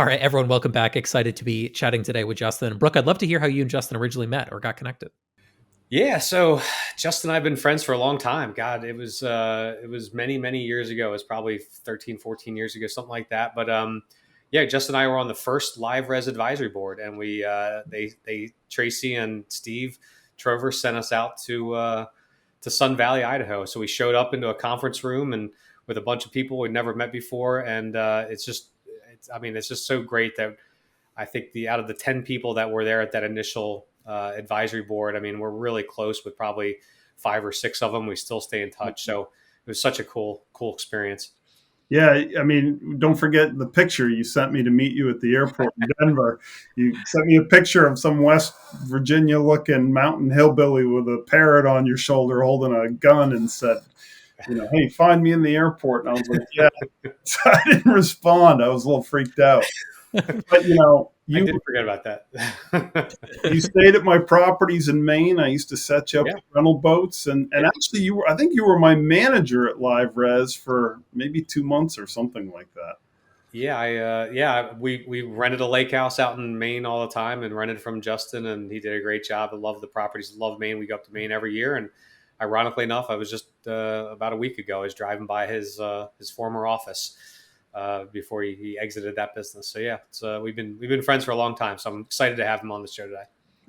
All right, everyone, welcome back. Excited to be chatting today with Justin. Brooke, I'd love to hear how you and Justin originally met or got connected. Yeah, so Justin and I've been friends for a long time. God, it was many years ago. It was probably 13, 14 years ago, something like that. But yeah, Justin and I were on the first live res advisory board, and they Tracy and Steve Trover sent us out to Sun Valley, Idaho. So we showed up into a conference room and with a bunch of people we'd never met before, and it's just so great that I think the out of the 10 people that were there at that initial advisory board, I mean, we're really close with probably 5 or 6 of them. We still stay in touch. So it was such a cool experience. Yeah, I mean, don't forget the picture you sent me to meet you at the airport in Denver. You sent me a picture of some West Virginia looking mountain hillbilly with a parrot on your shoulder holding a gun and said, hey, find me in the airport. And I was like, yeah. So I didn't respond. I was a little freaked out. But, I you did forget about that. you stayed at my properties in Maine. I used to set you up Yeah. with rental boats, and actually, I think you were my manager at Live Res for maybe 2 months or something like that. We rented a lake house out in Maine all the time and rented from Justin, and he did a great job. I love the properties, love Maine. We go up to Maine every year, and ironically enough, I was just about a week ago. I was driving by his former office before he exited that business. So yeah, we've been friends for a long time. So I'm excited to have him on the show today.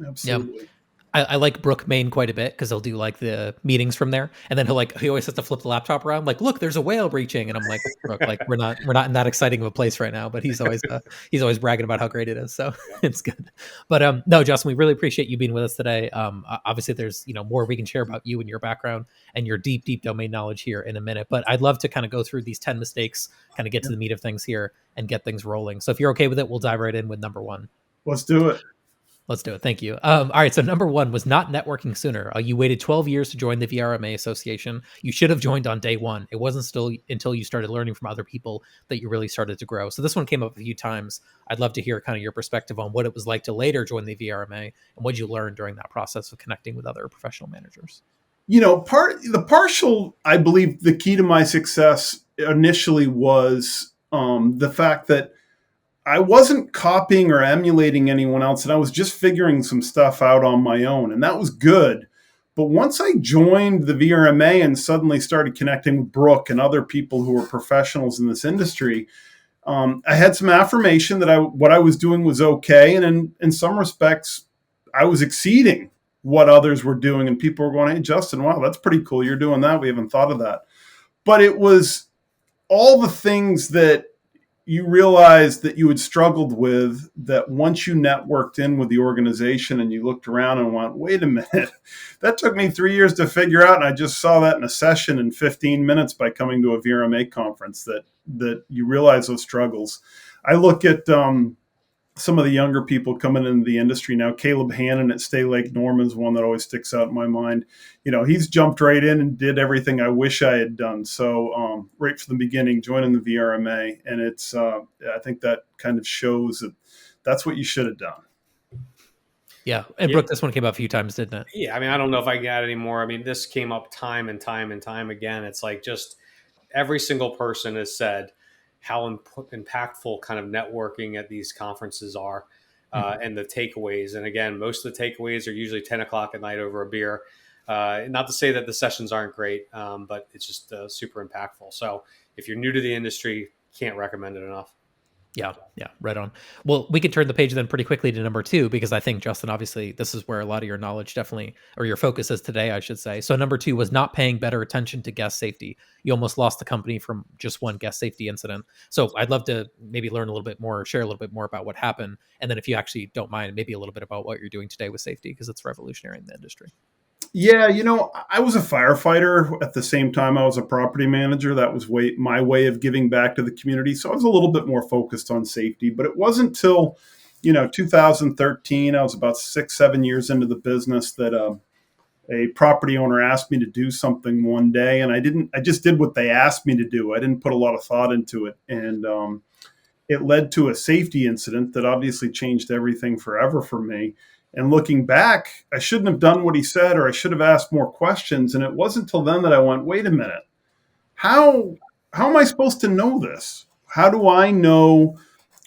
Absolutely. I like Brooke, Maine quite a bit because he'll do like the meetings from there, and then he always has to flip the laptop around, like, look, there's a whale breaching, and I'm like, Brooke, like we're not in that exciting of a place right now, but he's always bragging about how great it is, so it's good. But no, Justin, we really appreciate you being with us today. Obviously, there's more we can share about you and your background and your deep domain knowledge here in a minute, but I'd love to kind of go through these 10 mistakes, kind of get to the meat of things here, and get things rolling. So if you're okay with it, we'll dive right in with number one. Let's do it. Let's do it. Thank you. All right. So number one was not networking sooner. You waited 12 years to join the VRMA Association. You should have joined on day one. It wasn't still until you started learning from other people that you really started to grow. So this one came up a few times. I'd love to hear kind of your perspective on what it was like to later join the VRMA and what you learned during that process of connecting with other professional managers. I believe the key to my success initially was the fact that I wasn't copying or emulating anyone else, and I was just figuring some stuff out on my own, and that was good. But once I joined the VRMA and suddenly started connecting with Brooke and other people who were professionals in this industry, I had some affirmation that what I was doing was okay, and in some respects, I was exceeding what others were doing, and people were going, "Hey, Justin, wow, that's pretty cool. You're doing that. We haven't thought of that." But it was all the things that you realized that you had struggled with, that once you networked in with the organization and you looked around and went, wait a minute, that took me 3 years to figure out. And I just saw that in a session in 15 minutes by coming to a VRMA conference, that you realize those struggles. I look at some of the younger people coming into the industry now. Caleb Hannon at Stay Lake Norman is one that always sticks out in my mind. He's jumped right in and did everything I wish I had done. So right from the beginning, joining the VRMA, and I think that kind of shows that that's what you should have done. Yeah, and Brooke, this one came up a few times, didn't it? Yeah, I mean, I don't know if I can add any more. I mean, this came up time and time again. It's like just every single person has said how impactful kind of networking at these conferences are, and the takeaways. And again, most of the takeaways are usually 10 o'clock at night over a beer. Not to say that the sessions aren't great, but it's just super impactful. So if you're new to the industry, can't recommend it enough. Yeah, right on. Well, we could turn the page then pretty quickly to number two, because I think, Justin, obviously, this is where a lot of your knowledge definitely, or your focus is today, I should say. So number two was not paying better attention to guest safety. You almost lost the company from just one guest safety incident. So I'd love to maybe learn a little bit more, share a little bit more about what happened. And then if you actually don't mind, maybe a little bit about what you're doing today with safety, because it's revolutionary in the industry. Yeah, I was a firefighter at the same time I was a property manager. That was my way of giving back to the community. So I was a little bit more focused on safety, but it wasn't till, 2013, I was about 6-7 years into the business, that a property owner asked me to do something one day, and I just did what they asked me to do. I didn't put a lot of thought into it. And it led to a safety incident that obviously changed everything forever for me. And looking back, I shouldn't have done what he said, or I should have asked more questions. And it wasn't until then that I went, wait a minute, how am I supposed to know this? How do I know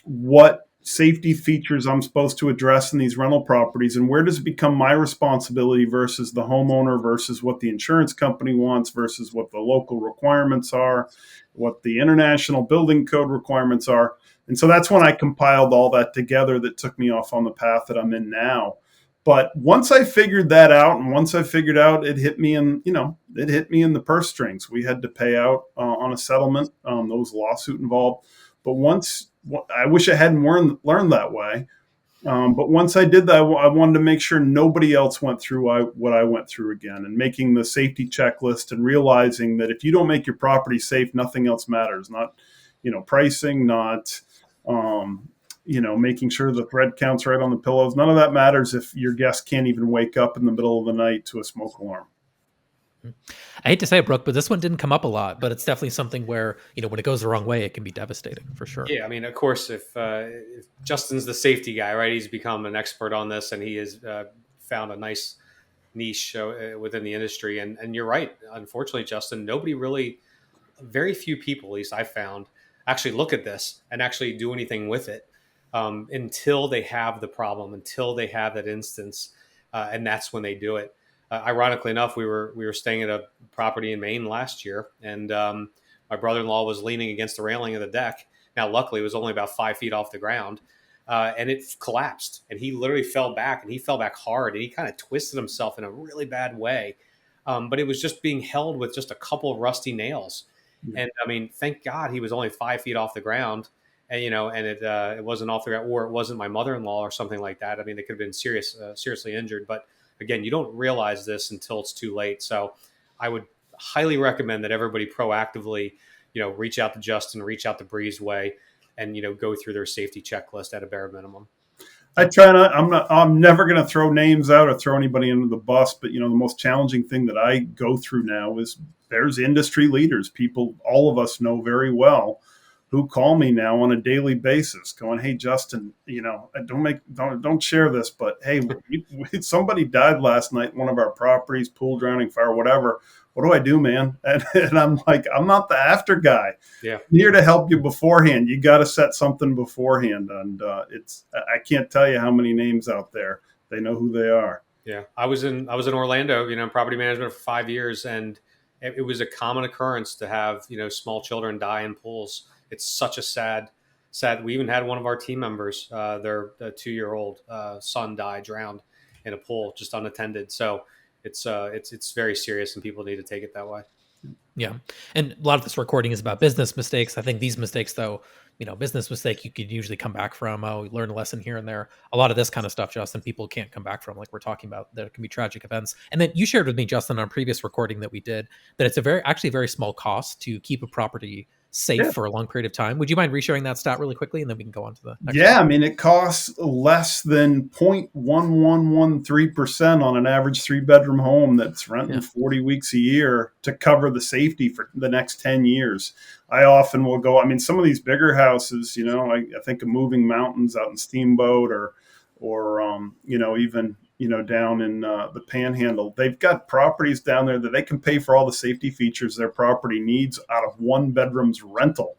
what safety features I'm supposed to address in these rental properties, and where does it become my responsibility versus the homeowner, versus what the insurance company wants, versus what the local requirements are, what the international building code requirements are. And so that's when I compiled all that together that took me off on the path that I'm in now. But once I figured that out, and once I figured out, it hit me in, it hit me in the purse strings. We had to pay out on a settlement. There was a lawsuit involved. But once, I wish I hadn't learned that way. But once I did that, I wanted to make sure nobody else went through what I went through again, and making the safety checklist and realizing that if you don't make your property safe, nothing else matters. Not, pricing, not, making sure the thread count's right on the pillows. None of that matters if your guest can't even wake up in the middle of the night to a smoke alarm. I hate to say it, Brooke, but this one didn't come up a lot, but it's definitely something where, when it goes the wrong way, it can be devastating for sure. Yeah. I mean, of course, if Justin's the safety guy, right, he's become an expert on this, and he has found a nice niche within the industry. And you're right. Unfortunately, Justin, very few people, at least I found, actually look at this and actually do anything with it until they have the problem, until they have that instance. And that's when they do it. Ironically enough, we were staying at a property in Maine last year, and my brother-in-law was leaning against the railing of the deck. Now, luckily, it was only about 5 feet off the ground, and it collapsed. And he literally fell back, and he fell back hard, and he kind of twisted himself in a really bad way. But it was just being held with just a couple of rusty nails. Yeah. And I mean, thank God he was only 5 feet off the ground, and it wasn't off the ground, or it wasn't my mother-in-law or something like that. I mean, they could have been seriously injured, but again, you don't realize this until it's too late. So I would highly recommend that everybody proactively, reach out to Justin, reach out to Breezeway, and, go through their safety checklist at a bare minimum. I try not, I'm never going to throw names out or throw anybody under the bus, but, the most challenging thing that I go through now is there's industry leaders, people all of us know very well, who call me now on a daily basis going, "Hey, Justin, don't share this, but hey, somebody died last night in one of our properties, pool drowning, fire, whatever. What do I do, man?" And I'm like, I'm not the after guy. Yeah. I'm here to help you beforehand. You got to set something beforehand. And I can't tell you how many names out there. They know who they are. Yeah. I was in Orlando, property management for 5 years. And it was a common occurrence to have, small children die in pools. It's such a sad. We even had one of our team members, their 2-year-old son drowned in a pool, just unattended. So it's very serious, and people need to take it that way. Yeah. And a lot of this recording is about business mistakes. I think these mistakes, though, business mistake, you could usually come back from. Oh, learn a lesson here and there. A lot of this kind of stuff, Justin, people can't come back from, like we're talking about. There can be tragic events. And then you shared with me, Justin, on a previous recording that we did, that it's actually very small cost to keep a property safe for a long period of time. Would you mind resharing that stat really quickly, and then we can go on to the next one? I mean, it costs less than 0.1113% on an average 3-bedroom home that's renting 40 weeks a year to cover the safety for the next 10 years. I often will go, some of these bigger houses, I think of Moving Mountains out in Steamboat or even, down in the Panhandle. They've got properties down there that they can pay for all the safety features their property needs out of 1 bedroom's rental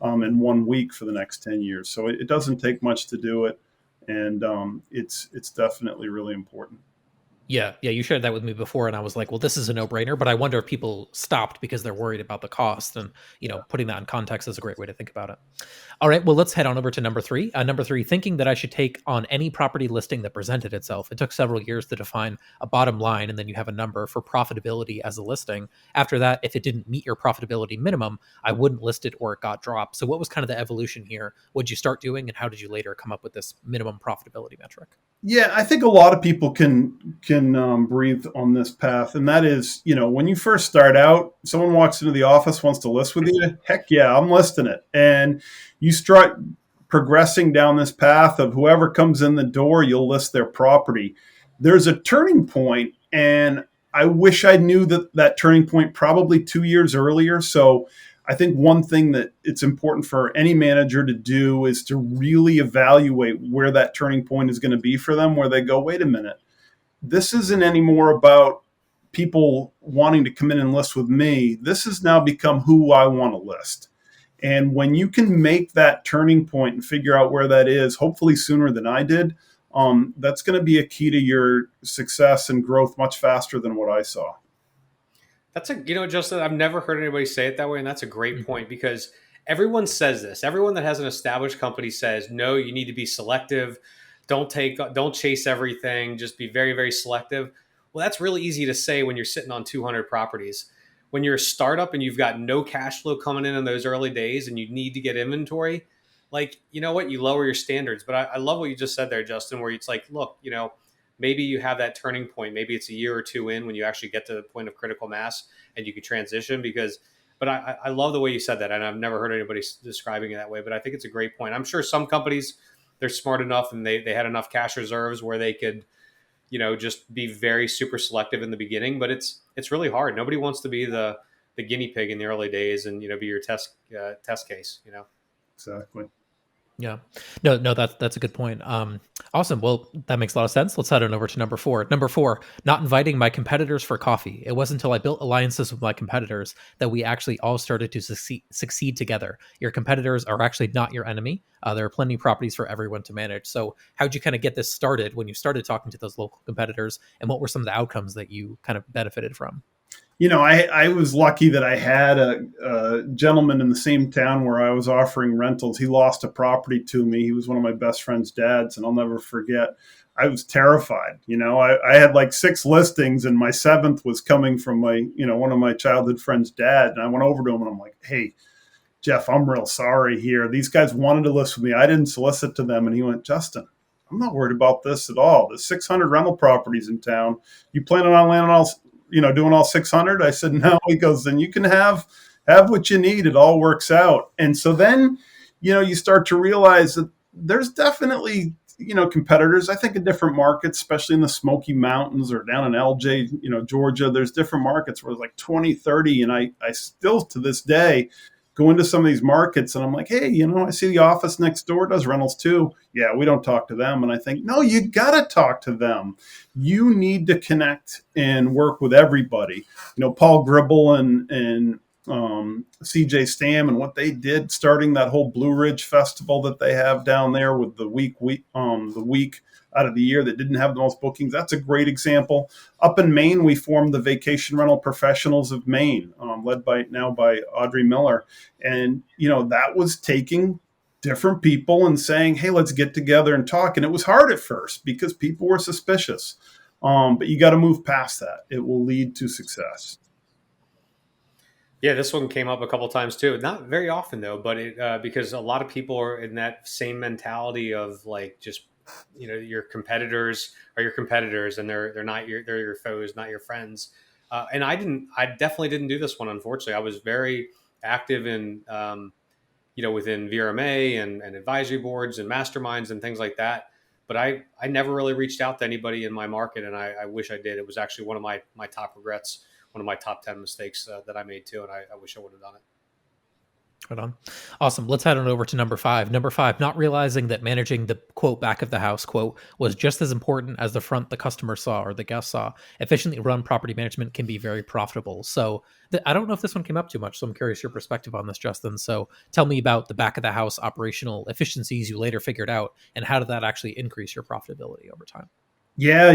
in 1 week for the next 10 years. So it doesn't take much to do it. And it's definitely really important. Yeah, you shared that with me before, and I was like, well, this is a no-brainer, but I wonder if people stopped because they're worried about the cost, and, putting that in context is a great way to think about it. All right, well, let's head on over to number 3. Number 3, thinking that I should take on any property listing that presented itself. It took several years to define a bottom line, and then you have a number for profitability as a listing. After that, if it didn't meet your profitability minimum, I wouldn't list it or it got dropped. So what was kind of the evolution here? What did you start doing, and how did you later come up with this minimum profitability metric? Yeah, I think a lot of people can breathe on this path, and that is, when you first start out, someone walks into the office, wants to list with you. Heck yeah, I'm listing it, and you start progressing down this path of whoever comes in the door, you'll list their property. There's a turning point, and I wish I knew that turning point probably 2 years earlier. So I think one thing that it's important for any manager to do is to really evaluate where that turning point is going to be for them, where they go, wait a minute, this isn't anymore about people wanting to come in and list with me. This has now become who I want to list. And when you can make that turning point and figure out where that is, hopefully sooner than I did, that's going to be a key to your success and growth much faster than what I saw. That's Justin, I've never heard anybody say it that way. And that's a great Mhm. point because everyone says this. Everyone that has an established company says, no, you need to be selective. Don't chase everything. Just be very, very selective. Well, that's really easy to say when you're sitting on 200 properties. When you're a startup and you've got no cash flow coming in those early days and you need to get inventory, like, you know what, you lower your standards. But I love what you just said there, Justin, where it's like, look, maybe you have that turning point. Maybe it's a year or two in when you actually get to the point of critical mass and you can transition but I love the way you said that. And I've never heard anybody describing it that way, but I think it's a great point. I'm sure some companies, they're smart enough and they had enough cash reserves where they could, just be very super selective in the beginning, but it's really hard. Nobody wants to be the guinea pig in the early days and, be your test case. Exactly. Yeah. No, that's a good point. Awesome. Well, that makes a lot of sense. Let's head on over to number 4. Number 4, not inviting my competitors for coffee. It wasn't until I built alliances with my competitors that we actually all started to succeed together. Your competitors are actually not your enemy. There are plenty of properties for everyone to manage. So how'd you kind of get this started when you started talking to those local competitors, and what were some of the outcomes that you kind of benefited from? I was lucky that I had a gentleman in the same town where I was offering rentals. He lost a property to me. He was one of my best friend's dads, and I'll never forget. I was terrified. I had like 6 listings, and my 7th was coming from one of my childhood friend's dad. And I went over to him and I'm like, hey, Jeff, I'm real sorry here. These guys wanted to list with me. I didn't solicit to them. And he went, Justin, I'm not worried about this at all. There's 600 rental properties in town. You planning on landing all, doing all 600? I said, no. He goes, then you can have what you need. It all works out. And so then, you start to realize that there's definitely, competitors, I think, in different markets, especially in the Smoky Mountains or down in LJ, Georgia. There's different markets where it's like 20, 30. And I still to this day go into some of these markets and I'm like, hey, I see the office next door does rentals too. Yeah, we don't talk to them. And I think, no, you got to talk to them. You need to connect and work with everybody. Paul Gribble and CJ Stam and what they did starting that whole Blue Ridge Festival that they have down there with the week out of the year that didn't have the most bookings. That's a great example. Up in Maine, we formed the Vacation Rental Professionals of Maine, led by Audrey Miller. And, that was taking different people and saying, hey, let's get together and talk. And it was hard at first because people were suspicious. But you got to move past that. It will lead to success. Yeah, this one came up a couple times too. Not very often though, but because a lot of people are in that same mentality of like just your competitors are your competitors and they're your foes, not your friends. And I definitely didn't do this one. Unfortunately, I was very active in within VRMA and advisory boards and masterminds and things like that. But I never really reached out to anybody in my market, and I wish I did. It was actually one of my top regrets, one of my top 10 mistakes that I made too, and I wish I would have done it. Right on. Awesome. Let's head on over to number 5. Number 5, not realizing that managing the quote back of the house quote was just as important as the front the customer saw or the guest saw. Efficiently run property management can be very profitable. So I don't know if this one came up too much, so I'm curious your perspective on this, Justin. So tell me about the back of the house operational efficiencies you later figured out, and how did that actually increase your profitability over time? Yeah,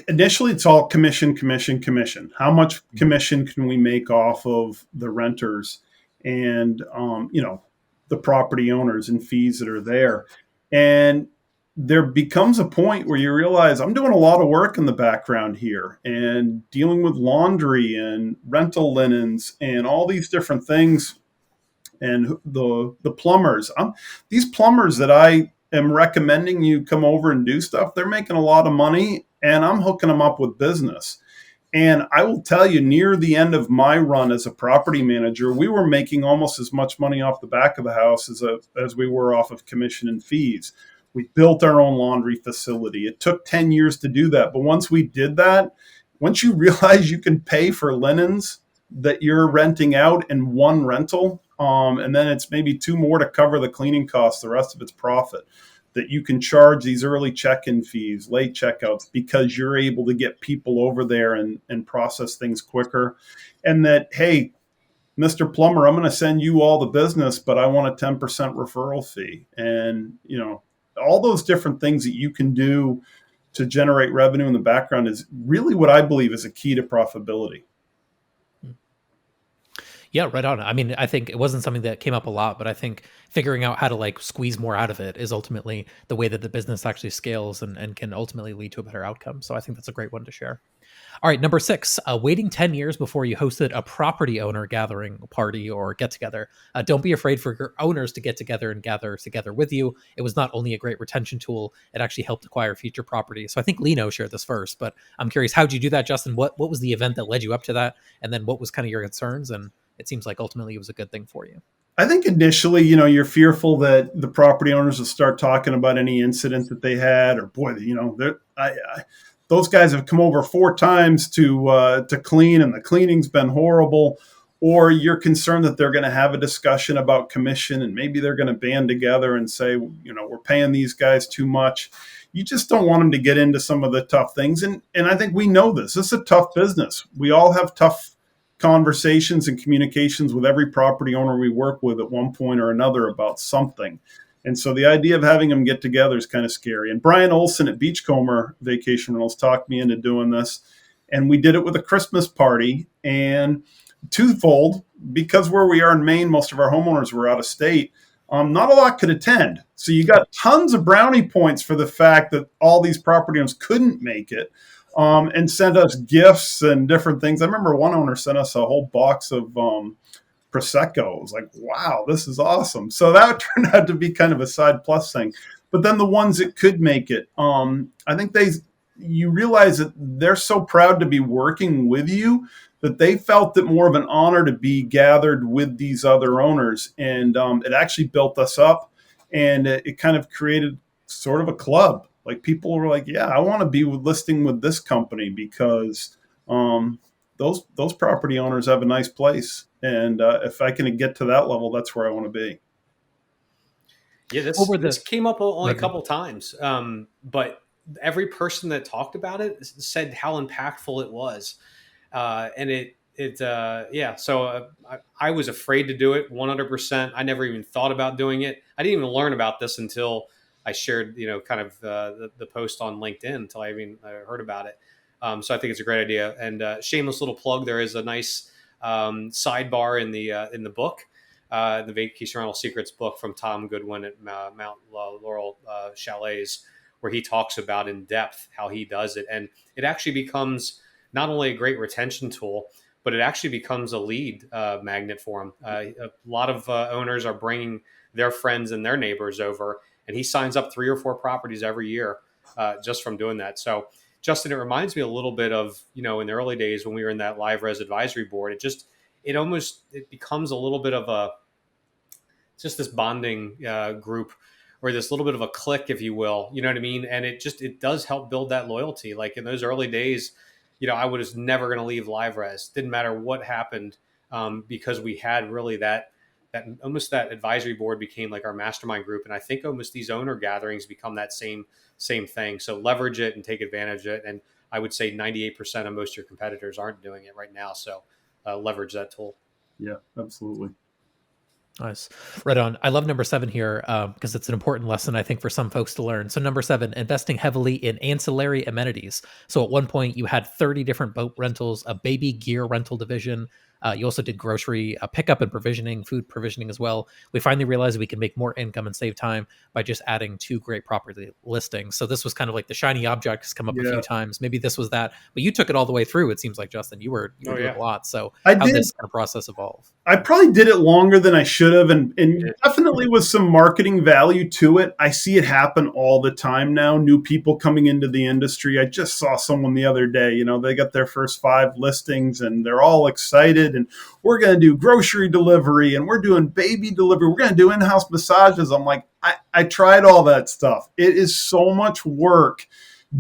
initially it's all commission, commission, commission. How much commission can we make off of the renters and, the property owners and fees that are there? And there becomes a point where you realize I'm doing a lot of work in the background here and dealing with laundry and rental linens and all these different things. And the plumbers, these plumbers that I am recommending you come over and do stuff, they're making a lot of money and I'm hooking them up with business. And I will tell you, near the end of my run as a property manager, we were making almost as much money off the back of the house as we were off of commission and fees. We built our own laundry facility. It took 10 years to do that. But once we did that, once you realize you can pay for linens that you're renting out in one rental, and then it's maybe 2 more to cover the cleaning costs, the rest of it's profit, that you can charge these early check-in fees, late checkouts, because you're able to get people over there and process things quicker. And that, hey, Mr. Plumber, I'm going to send you all the business, but I want a 10% referral fee. And, all those different things that you can do to generate revenue in the background is really what I believe is a key to profitability. Yeah, right on. I mean, I think it wasn't something that came up a lot, but I think figuring out how to like squeeze more out of it is ultimately the way that the business actually scales and can ultimately lead to a better outcome. So I think that's a great one to share. All right, number 6, waiting 10 years before you hosted a property owner gathering party or get together. Don't be afraid for your owners to get together and gather together with you. It was not only a great retention tool, it actually helped acquire future property. So I think Lino shared this first, but I'm curious, how did you do that, Justin? What was the event that led you up to that? And then what was kind of your concerns? And it seems like ultimately it was a good thing for you. I think initially, you're fearful that the property owners will start talking about any incident that they had, or boy, those guys have come over 4 times to clean, and the cleaning's been horrible. Or you're concerned that they're going to have a discussion about commission, and maybe they're going to band together and say, we're paying these guys too much. You just don't want them to get into some of the tough things. And I think we know this. This is a tough business. We all have tough conversations and communications with every property owner we work with at one point or another about something. And so the idea of having them get together is kind of scary. And Brian Olson at Beachcomber Vacation Rentals talked me into doing this. And we did it with a Christmas party, and twofold, because where we are in Maine, most of our homeowners were out of state. Not a lot could attend. So you got tons of brownie points for the fact that all these property owners couldn't make it. And sent us gifts and different things. I remember one owner sent us a whole box of Prosecco. It was like, wow, this is awesome. So that turned out to be kind of a side plus thing. But then the ones that could make it, I think you realize that they're so proud to be working with you that they felt it more of an honor to be gathered with these other owners. And it actually built us up, and it kind of created sort of a club. Like, people were like, yeah, I want to be listing with this company because those property owners have a nice place. And if I can get to that level, that's where I want to be. Yeah, this came up only a couple times. But every person that talked about it said how impactful it was. And so I was afraid to do it 100%. I never even thought about doing it. I didn't even learn about this until I shared, kind of the post on LinkedIn, until I even heard about it. So I think it's a great idea. And shameless little plug: there is a nice sidebar in the book, the Vacation Rental Secrets book from Tom Goodwin at Mount Laurel Chalets, where he talks about in depth how he does it, and it actually becomes not only a great retention tool, but it actually becomes a lead magnet for him. A lot of owners are bringing their friends and their neighbors over, and he signs up 3 or 4 properties every year just from doing that. So, Justin, it reminds me a little bit of, in the early days when we were in that live res advisory board. It becomes a little bit of just this bonding group, or this little bit of a clique, if you will. You know what I mean? And it does help build that loyalty. Like in those early days, I was never going to leave live res. Didn't matter what happened, because we had really that almost that advisory board became like our mastermind group. And I think almost these owner gatherings become that same thing. So leverage it and take advantage of it. And I would say 98% of most of your competitors aren't doing it right now. So leverage that tool. Yeah, absolutely. Nice. Right on. I love number 7 here because it's an important lesson, I think, for some folks to learn. So number 7, investing heavily in ancillary amenities. So at one point you had 30 different boat rentals, a baby gear rental division. You also did grocery pickup and provisioning, food provisioning as well. We finally realized we can make more income and save time by just adding 2 great property listings. So this was kind of like the shiny object has come up a few times. Maybe this was that, but you took it all the way through. It seems like, Justin, you were doing a lot. So how did this kind of process evolve? I probably did it longer than I should have, and definitely with some marketing value to it. I see it happen all the time now. New people coming into the industry. I just saw someone the other day, they got their first 5 listings and they're all excited, and we're going to do grocery delivery and we're doing baby delivery. We're going to do in-house massages. I'm like, I tried all that stuff. It is so much work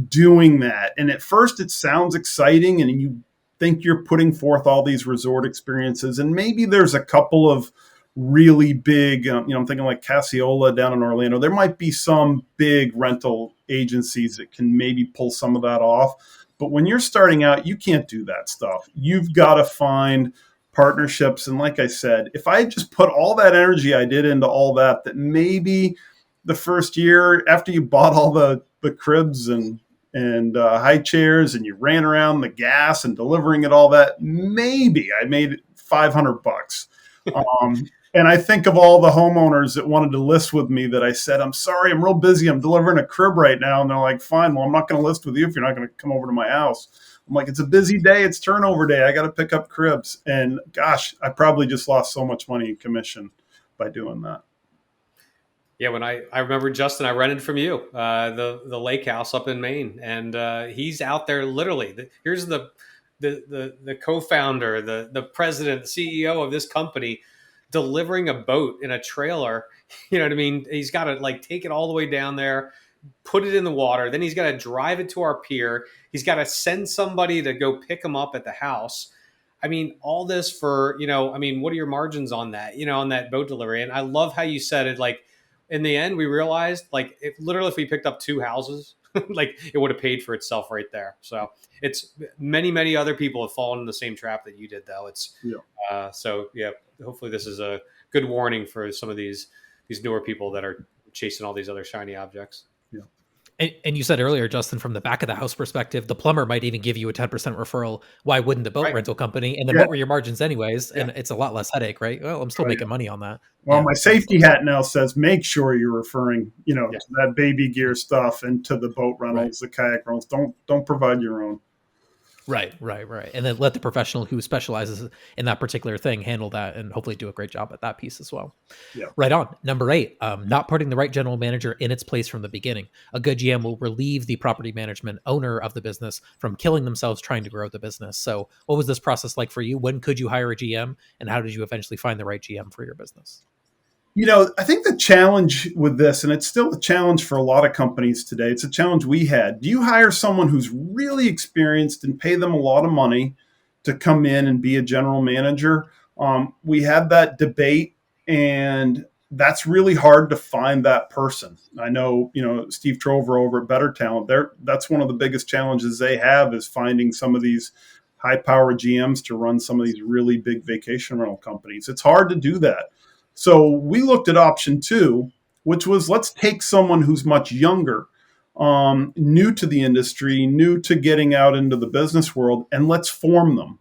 doing that. And at first it sounds exciting, and you think you're putting forth all these resort experiences, and maybe there's a couple of really big, I'm thinking like Cassiola down in Orlando. There might be some big rental agencies that can maybe pull some of that off. But when you're starting out, you can't do that stuff. You've got to find partnerships. And like I said, if I just put all that energy I did into all that, that maybe the first year after you bought all the cribs and high chairs and you ran around the gas and delivering it all that, maybe I made $500. And I think of all the homeowners that wanted to list with me that I said, I'm sorry, I'm real busy. I'm delivering a crib right now. And they're like, fine, well, I'm not going to list with you if you're not going to come over to my house. I'm like, it's a busy day. It's turnover day. I got to pick up cribs. And gosh, I probably just lost so much money in commission by doing that. Yeah, when I remember, Justin, I rented from you, the lake house up in Maine, and he's out there literally. Here's the co-founder, the president, the CEO of this company, delivering a boat in a trailer. You know what I mean? He's got to like take it all the way down there, put it in the water. Then he's got to drive it to our pier. He's got to send somebody to go pick him up at the house. I mean, all this for, I mean, what are your margins on that, on that boat delivery? And I love how you said it. Like, in the end, we realized, like, if we picked up 2 houses, like, it would have paid for itself right there. So it's many other people have fallen in the same trap that you did, though. So yeah, hopefully this is a good warning for some of these newer people that are chasing all these other shiny objects. Yeah. And you said earlier, Justin, from the back of the house perspective, the plumber might even give you a 10% referral. Why wouldn't the boat rental company? And then what were your margins anyways? And it's a lot less headache, right? Well, I'm still making money on that. Well, my safety hat now says, make sure you're referring, to that baby gear stuff and to the boat rentals, the kayak rentals. Don't provide your own. Right. And then let the professional who specializes in that particular thing handle that and hopefully do a great job at that piece as well. Yeah. Right on. Number 8, not putting the right general manager in its place from the beginning. A good GM will relieve the property management owner of the business from killing themselves trying to grow the business. So what was this process like for you? When could you hire a GM? And how did you eventually find the right GM for your business? I think the challenge with this, and it's still a challenge for a lot of companies today, it's a challenge we had. Do you hire someone who's really experienced and pay them a lot of money to come in and be a general manager? We had that debate, and that's really hard to find that person. I know, Steve Trover over at Better Talent, that's one of the biggest challenges they have is finding some of these high-powered GMs to run some of these really big vacation rental companies. It's hard to do that. So we looked at option 2, which was let's take someone who's much younger, new to the industry, new to getting out into the business world, and let's form them.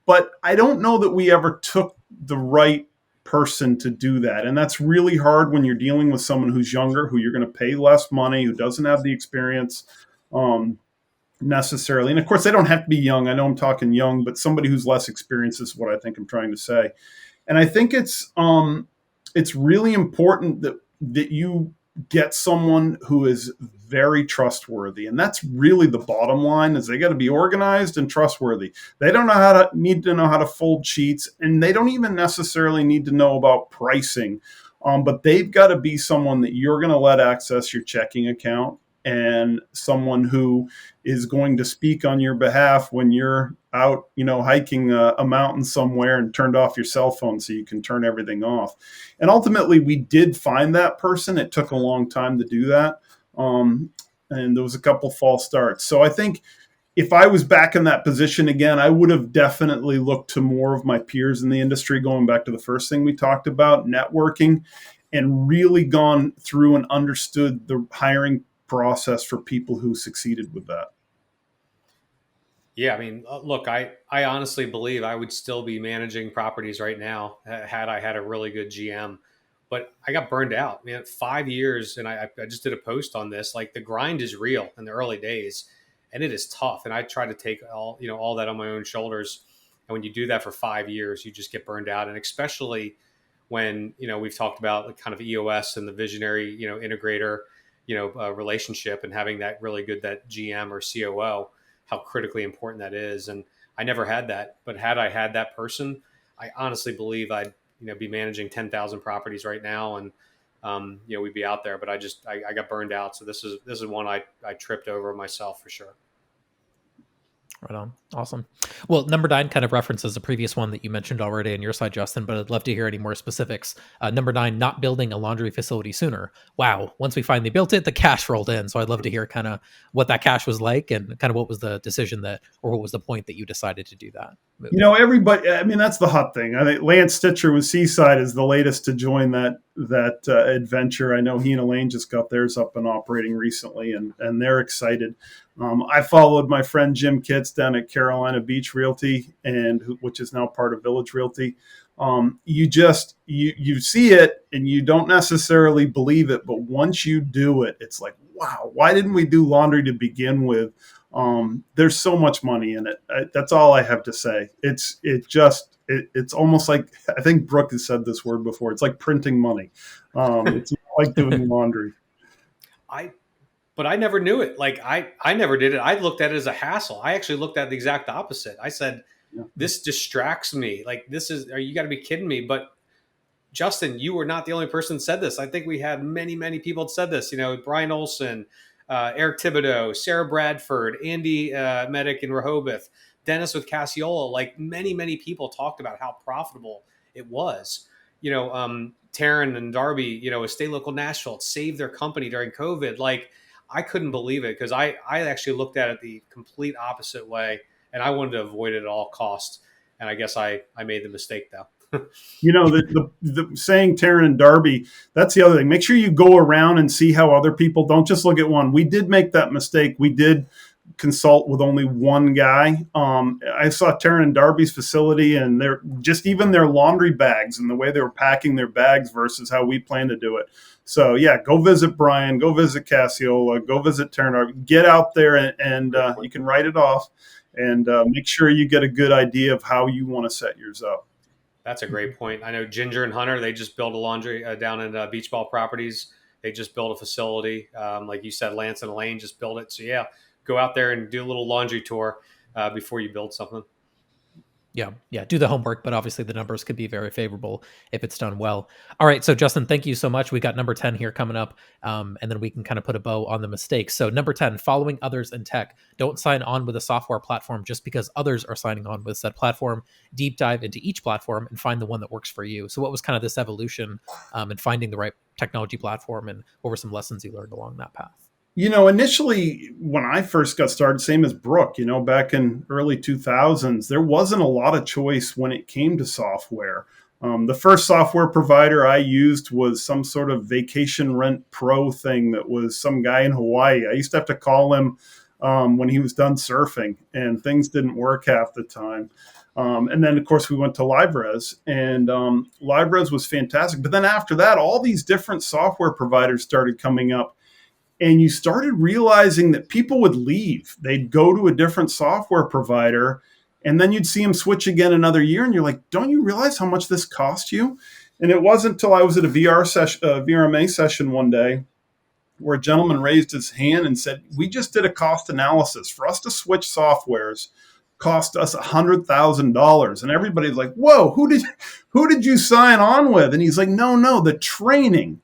But I don't know that we ever took the right person to do that. And that's really hard when you're dealing with someone who's younger, who you're going to pay less money, who doesn't have the experience necessarily. And of course, they don't have to be young. I know I'm talking young, but somebody who's less experienced is what I think I'm trying to say. And I think it's really important that you get someone who is very trustworthy. And that's really the bottom line is they got to be organized and trustworthy. They don't need to know how to fold sheets, and they don't even necessarily need to know about pricing. But they've got to be someone that you're going to let access your checking account and someone who is going to speak on your behalf when you're out, hiking a mountain somewhere and turned off your cell phone so you can turn everything off. And ultimately, we did find that person. It took a long time to do that. And there was a couple false starts. So I think if I was back in that position again, I would have definitely looked to more of my peers in the industry, going back to the first thing we talked about, networking, and really gone through and understood the hiring process for people who succeeded with that. Yeah, I mean, look, I honestly believe I would still be managing properties right now had I had a really good GM, but I got burned out. 5 years, and I just did a post on this. Like, the grind is real in the early days, and it is tough. And I try to take all that on my own shoulders. And when you do that for 5 years, you just get burned out. And especially when we've talked about like kind of EOS and the visionary integrator relationship, and having that really good, that GM or COO, how critically important that is. And I never had that, but had I had that person, I honestly believe I'd be managing 10,000 properties right now, and we'd be out there. But I got burned out. So this is one I tripped over myself for sure. Right on. Awesome. Well, number 9 kind of references the previous one that you mentioned already on your side, Justin, but I'd love to hear any more specifics. Number 9, not building a laundry facility sooner. Wow. Once we finally built it, the cash rolled in. So I'd love to hear kind of what that cash was like and kind of what was the decision or what was the point that you decided to do that? You move. know, everybody. I mean, that's the hot thing. I think Lance Stitcher with Seaside is the latest to join that adventure. I know he and Elaine just got theirs up and operating recently, and they're excited. I followed my friend Jim Kitts down at Carolina Beach Realty, which is now part of Village Realty. You see it and you don't necessarily believe it, but once you do it, it's like, wow, why didn't we do laundry to begin with? There's so much money in it. That's all I have to say. It's almost like, I think Brooke has said this word before. It's like printing money. It's like doing laundry. But I never knew it. Like I never did it. I looked at it as a hassle. I actually looked at the exact opposite. I said, Yeah. this distracts me. Like you got to be kidding me. But Justin, you were not the only person that said this. I think we had many, many people that said this. Brian Olson, Eric Thibodeau, Sarah Bradford, Andy Medic in Rehoboth, Dennis with Cassiola. Like many, many people talked about how profitable it was. Taryn and Darby, a Stay Local Nashville, saved their company during COVID. Like I couldn't believe it because I actually looked at it the complete opposite way, and I wanted to avoid it at all costs. And I guess I made the mistake though. The saying Taryn and Darby, that's the other thing. Make sure you go around and see how other people, don't just look at one. We did make that mistake. We did consult with only one guy. I saw Taryn and Darby's facility, and even their laundry bags and the way they were packing their bags versus how we plan to do it. So yeah, go visit Brian, go visit Cassiola, go visit Taryn Darby. Get out there and you can write it off and make sure you get a good idea of how you want to set yours up. That's a great point. I know Ginger and Hunter, they just built a laundry down in Beach Ball Properties. They just built a facility. Like you said, Lance and Elaine just built it. So yeah, go out there and do a little laundry tour before you build something. Yeah. Do the homework, but obviously the numbers could be very favorable if it's done well. All right. So Justin, thank you so much. We got number 10 here coming up. And then we can kind of put a bow on the mistakes. So number 10, following others in tech. Don't sign on with a software platform just because others are signing on with said platform. Deep dive into each platform and find the one that works for you. So what was kind of this evolution in finding the right technology platform, and what were some lessons you learned along that path? Initially, when I first got started, same as Brooke, back in early 2000s, there wasn't a lot of choice when it came to software. The first software provider I used was some sort of vacation rent pro thing that was some guy in Hawaii. I used to have to call him when he was done surfing, and things didn't work half the time. And then, of course, we went to LiveRes, and LiveRes was fantastic. But then after that, all these different software providers started coming up. And you started realizing that people would leave. They'd go to a different software provider, and then you'd see them switch again another year. And you're like, don't you realize how much this cost you? And it wasn't until I was at a VRMA session one day where a gentleman raised his hand and said, we just did a cost analysis. For us to switch softwares cost us $100,000. And everybody's like, whoa, who did you sign on with? And he's like, no, the training.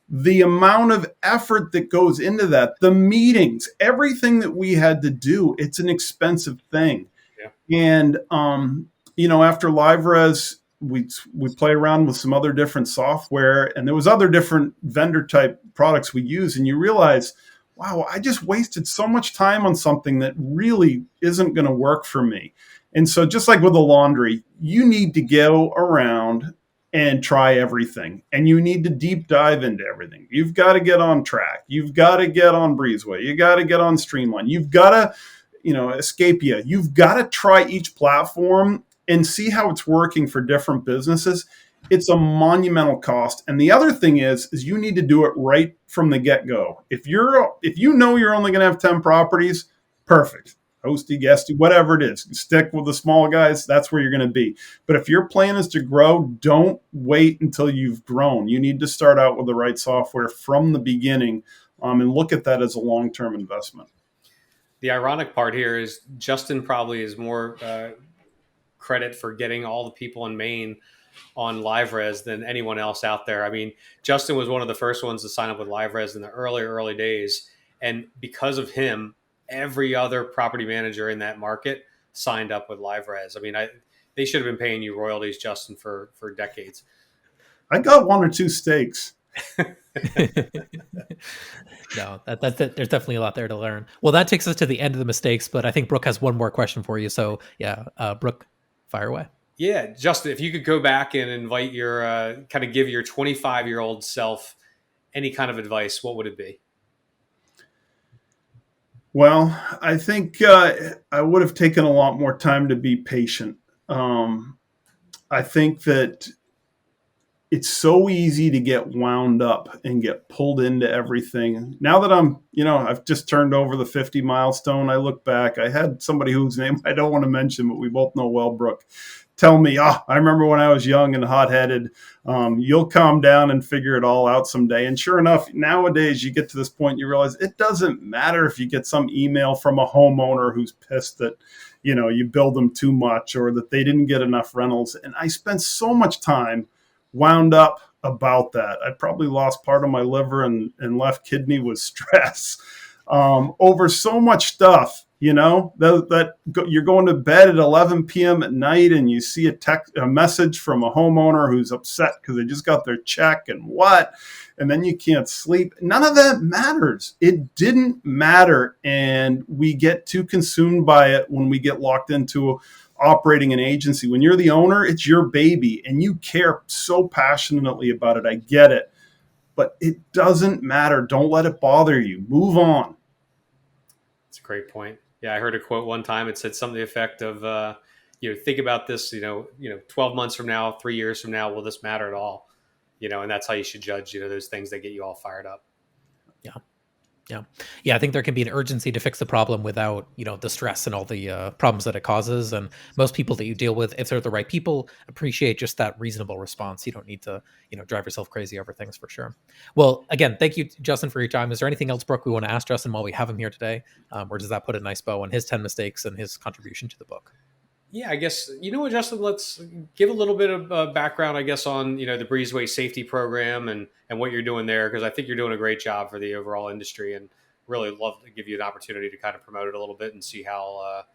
The amount of effort that goes into that, the meetings, everything that we had to do, it's an expensive thing. Yeah. And, after LiveRes, we played around with some other different software, and there was other different vendor type products we use. And you realize, wow, I just wasted so much time on something that really isn't going to work for me. And so just like with the laundry, you need to go around and try everything. And you need to deep dive into everything. You've got to get on Track. You've got to get on Breezeway. You got to get on Streamline. You've got to, Escapia. You've got to try each platform and see how it's working for different businesses. It's a monumental cost. And the other thing is you need to do it right from the get-go. If you know you're only going to have 10 properties, perfect. Hosty, guesty, whatever it is, stick with the small guys. That's where you're going to be. But if your plan is to grow, don't wait until you've grown. You need to start out with the right software from the beginning and look at that as a long-term investment. The ironic part here is Justin probably is more credit for getting all the people in Maine on LiveRes than anyone else out there. I mean, Justin was one of the first ones to sign up with LiveRes in the early days. And because of him, every other property manager in that market signed up with LiveRes. I mean, they should have been paying you royalties, Justin, for decades. I got one or two steaks. No, there's definitely a lot there to learn. Well, that takes us to the end of the mistakes, but I think Brooke has one more question for you. So yeah, Brooke. Fire away. Yeah, Justin, if you could go back and invite your kind of give your 25-year-old self any kind of advice, what would it be? Well, I think I would have taken a lot more time to be patient. I think that it's so easy to get wound up and get pulled into everything. Now that I've just turned over the 50 milestone, I look back. I had somebody whose name I don't want to mention, but we both know well, Brooke, tell me, I remember when I was young and hot-headed, you'll calm down and figure it all out someday. And sure enough, nowadays you get to this point, you realize it doesn't matter if you get some email from a homeowner who's pissed that, you billed them too much or that they didn't get enough rentals. And I spent so much time wound up about that. I probably lost part of my liver and left kidney with stress over so much stuff. That you're going to bed at 11 p.m. at night and you see a message from a homeowner who's upset because they just got their check and then you can't sleep. None of that matters. It didn't matter. And we get too consumed by it when we get locked into operating an agency. When you're the owner, it's your baby and you care so passionately about it. I get it, but it doesn't matter. Don't let it bother you. Move on. That's a great point. Yeah, I heard a quote one time. It said something to the effect of, think about this, 12 months from now, 3 years from now, will this matter at all? And that's how you should judge, those things that get you all fired up. Yeah. I think there can be an urgency to fix the problem without, the stress and all the problems that it causes. And most people that you deal with, if they're the right people, appreciate just that reasonable response. You don't need to, drive yourself crazy over things for sure. Well, again, thank you, Justin, for your time. Is there anything else, Brooke, we want to ask Justin while we have him here today? Or does that put a nice bow on his 10 mistakes and his contribution to the book? Yeah, I guess, Justin, let's give a little bit of background, I guess, on, the Breezeway safety program and what you're doing there, because I think you're doing a great job for the overall industry and really love to give you an opportunity to kind of promote it a little bit and see how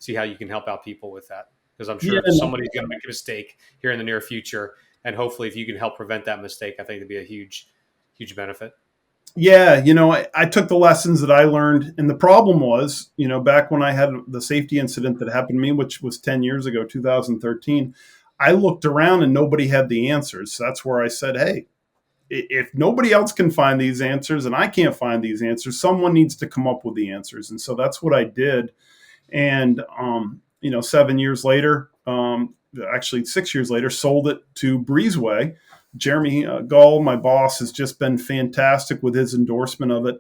you can help out people with that. Because I'm sure somebody's going to make a mistake here in the near future. And hopefully if you can help prevent that mistake, I think it'd be a huge, huge benefit. Yeah, I took the lessons that I learned. And the problem was, back when I had the safety incident that happened to me, which was 10 years ago, 2013, I looked around and nobody had the answers. So that's where I said, hey, if nobody else can find these answers and I can't find these answers, someone needs to come up with the answers. And so that's what I did. And, 7 years later, actually 6 years later, sold it to Breezeway. Jeremy Gall, my boss, has just been fantastic with his endorsement of it.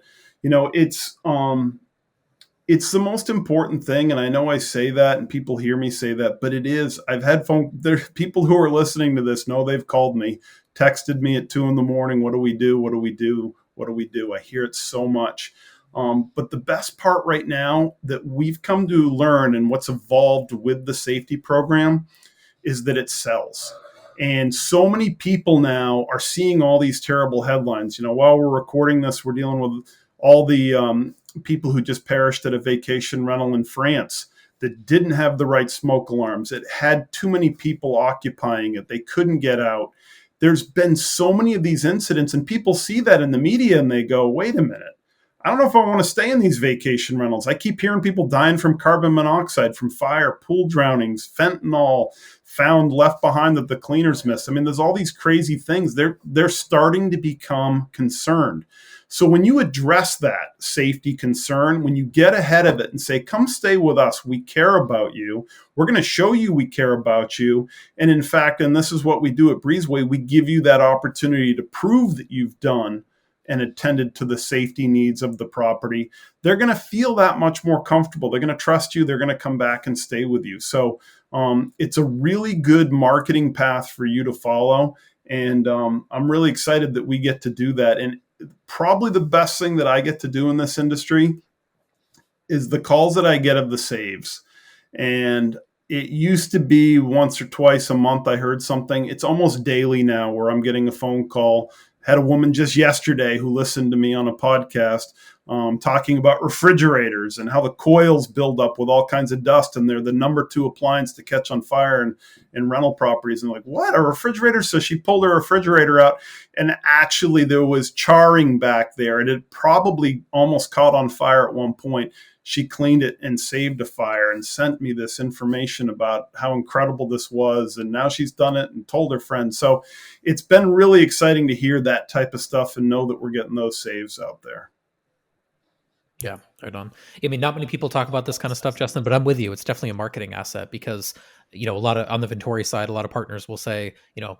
It's the most important thing, and I know I say that, and people hear me say that, but it is. I've had there's people who are listening to this know they've called me, texted me at 2 a.m. What do we do? What do we do? What do we do? I hear it so much. But the best part right now that we've come to learn and what's evolved with the safety program is that it sells. And so many people now are seeing all these terrible headlines. While we're recording this, we're dealing with all the people who just perished at a vacation rental in France that didn't have the right smoke alarms. It had too many people occupying it. They couldn't get out. There's been so many of these incidents, and people see that in the media and they go, wait a minute. I don't know if I want to stay in these vacation rentals. I keep hearing people dying from carbon monoxide, from fire, pool drownings, fentanyl found left behind that the cleaners missed. I mean, there's all these crazy things. They're starting to become concerned. So when you address that safety concern, when you get ahead of it and say, come stay with us, we care about you. We're going to show you we care about you. And in fact, and this is what we do at Breezeway, we give you that opportunity to prove that you've done and attended to the safety needs of the property. They're going to feel that much more comfortable. They're going to trust you. They're going to come back and stay with you. So it's a really good marketing path for you to follow. And I'm really excited that we get to do that. And probably the best thing that I get to do in this industry is the calls that I get of the saves. And it used to be once or twice a month I heard something. It's almost daily now where I'm getting a phone call. Had a woman just yesterday who listened to me on a podcast, talking about refrigerators and how the coils build up with all kinds of dust, and they're the number 2 appliance to catch on fire in rental properties. And like, what, a refrigerator? So she pulled her refrigerator out, and actually there was charring back there. It had probably almost caught on fire at one point. She cleaned it and saved a fire and sent me this information about how incredible this was. And now she's done it and told her friends. So it's been really exciting to hear that type of stuff and know that we're getting those saves out there. Yeah, right on. I mean, not many people talk about this kind of stuff, Justin, but I'm with you. It's definitely a marketing asset because, a lot of on the Vintory side, a lot of partners will say,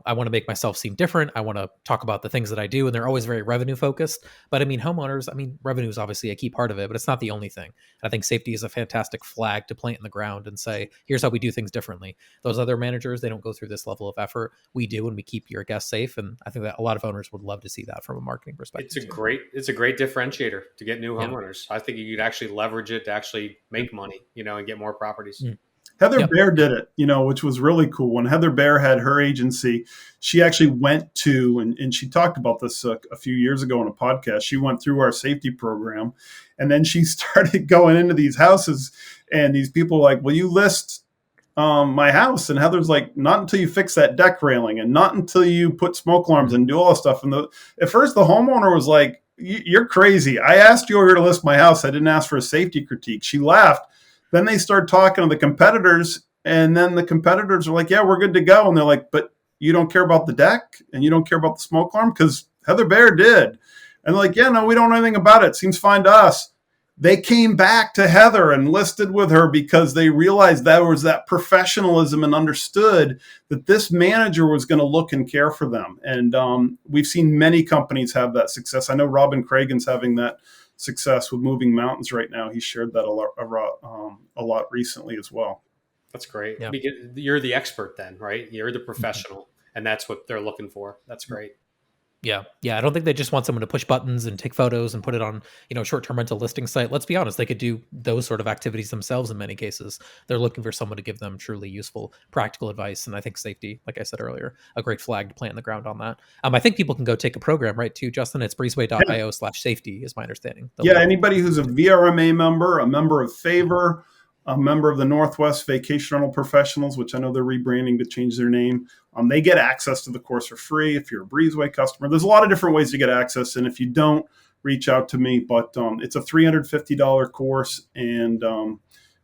I want to make myself seem different. I want to talk about the things that I do. And they're always very revenue focused. But I mean, homeowners, revenue is obviously a key part of it, but it's not the only thing. I think safety is a fantastic flag to plant in the ground and say, here's how we do things differently. Those other managers, they don't go through this level of effort. We do, and we keep your guests safe. And I think that a lot of owners would love to see that from a marketing perspective. It's a great differentiator to get new homeowners. I think you could actually leverage it to actually make money, and get more properties. Heather Bear did it, which was really cool. When Heather Bear had her agency, she actually went to, and she talked about this a few years ago on a podcast. She went through our safety program, and then she started going into these houses, and these people were like, will you list my house? And Heather's like, not until you fix that deck railing, and not until you put smoke alarms and do all this stuff. And at first the homeowner was like, you're crazy. I asked you over here to list my house. I didn't ask for a safety critique. She laughed. Then they start talking to the competitors, and then the competitors are like, yeah, we're good to go. And they're like, but you don't care about the deck and you don't care about the smoke alarm? Because Heather Bear did. And they're like, yeah, no, we don't know anything about it. Seems fine to us. They came back to Heather and listed with her because they realized there was that professionalism and understood that this manager was going to look and care for them. And we've seen many companies have that success. I know Robin Cragen's having that success with Moving Mountains right now. He shared that a lot recently as well. That's great. Yeah. Because you're the expert then, right? You're the professional, and that's what they're looking for. That's great. Yeah. I don't think they just want someone to push buttons and take photos and put it on, short-term rental listing site. Let's be honest, they could do those sort of activities themselves in many cases. They're looking for someone to give them truly useful, practical advice. And I think safety, like I said earlier, a great flag to plant in the ground on that. I think people can go take a program, right, too, Justin? It's breezeway.io/safety is my understanding. Anybody who's a VRMA member, a member of Favor, a member of the Northwest Vacation Rental Professionals, which I know they're rebranding to change their name. They get access to the course for free if you're a Breezeway customer. There's a lot of different ways to get access, and if you don't, reach out to me. But it's a $350 course, and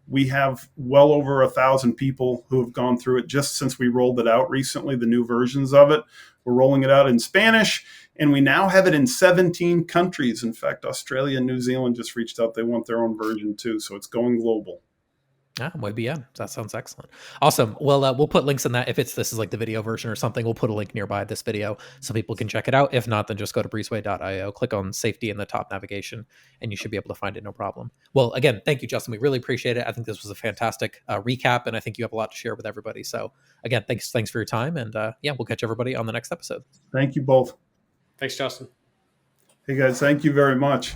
we have well over 1,000 people who have gone through it just since we rolled it out recently, the new versions of it. We're rolling it out in Spanish, and we now have it in 17 countries. In fact, Australia and New Zealand just reached out. They want their own version too, so it's going global. Muy bien. That sounds excellent. Awesome. Well, we'll put links in that. If this is like the video version or something, we'll put a link nearby this video so people can check it out. If not, then just go to breezeway.io, click on safety in the top navigation, and you should be able to find it. No problem. Well, again, thank you, Justin. We really appreciate it. I think this was a fantastic recap, and I think you have a lot to share with everybody. So again, thanks for your time. And we'll catch everybody on the next episode. Thank you both. Thanks, Justin. Hey guys, thank you very much.